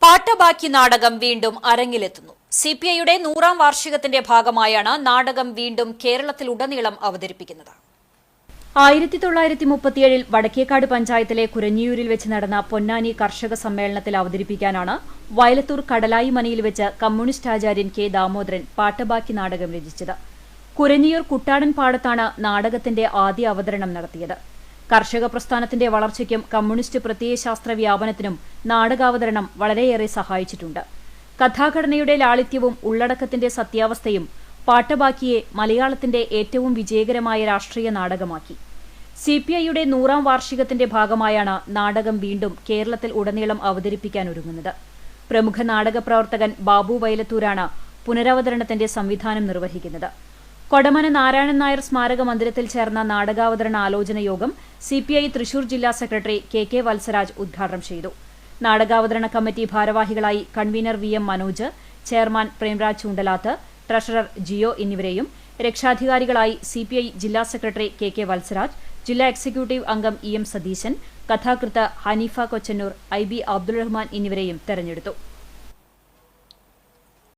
പാട്ടബാക്കി നാടകം വീണ്ടും അരങ്ങിലെത്തുന്നു. സിപിഐയുടെ 100ാം വാർഷികത്തിന്റെ ഭാഗമായാണ് നാടകം വീണ്ടും കേരളത്തിലുടനീളം അവതരിപ്പിക്കുന്നത്. 1937 വടക്കേക്കാട് പഞ്ചായത്തിലെ കുരഞ്ഞിയൂരിൽ വെച്ച് നടന്ന പൊന്നാനി കർഷക സമ്മേളനത്തിൽ അവതരിപ്പിക്കാനാണ് വയലത്തൂർ കടലായി മനയിൽ വെച്ച് കമ്മ്യൂണിസ്റ്റ് ആചാര്യൻ കെ ദാമോദരൻ പാട്ടബാക്കി നാടകം രചിച്ചത്. കുരഞ്ഞിയൂർ കുട്ടാടൻ പാടത്താണ് നാടകത്തിന്റെ ആദ്യ അവതരണം നടത്തിയത്. കർഷക പ്രസ്ഥാനത്തിന്റെ വളർച്ചയ്ക്കും കമ്മ്യൂണിസ്റ്റ് പ്രത്യയശാസ്ത്ര വ്യാപനത്തിനും നാടകാവതരണം വളരെയേറെ സഹായിച്ചിട്ടുണ്ട്. കഥാഘടനയുടെ ലാളിത്യവും ഉള്ളടക്കത്തിന്റെ സത്യാവസ്ഥയും പാട്ടബാക്കിയെ മലയാളത്തിന്റെ ഏറ്റവും വിജയകരമായ രാഷ്ട്രീയ നാടകമാക്കി. സിപിഐയുടെ 100ാം വാർഷികത്തിന്റെ ഭാഗമായാണ് നാടകം വീണ്ടും കേരളത്തിൽ ഉടനീളം അവതരിപ്പിക്കാനൊരുങ്ങുന്നത്. പ്രമുഖ നാടക പ്രവർത്തകൻ ബാബു വയലത്തൂരാണ് പുനരവതരണത്തിന്റെ സംവിധാനം നിർവഹിക്കുന്നത്. കൊടമന നാരായണൻ നായർ സ്മാരക മന്ദിരത്തിൽ ചേർന്ന നാടകാവതരണ ആലോചന യോഗം സിപിഐ തൃശൂർ ജില്ലാ സെക്രട്ടറി കെ വത്സരാജ് ഉദ്ഘാടനം ചെയ്തു. നാടകാവതരണ കമ്മിറ്റി ഭാരവാഹികളായി convener VM Manoj, chairman Premraj Choondalath, treasurer Jio എന്നിവരെയും രക്ഷാധികാരികളായി സിപിഐ ജില്ലാ സെക്രട്ടറി കെ വത്സരാജ്, ജില്ലാ എക്സിക്യൂട്ടീവ് അംഗം EM സതീശൻ, കഥാകൃത്ത് ഹനീഫ കൊച്ചന്നൂർ, IB അബ്ദുൾ റഹ്മാൻ എന്നിവരെയും തെരഞ്ഞെടുത്തു.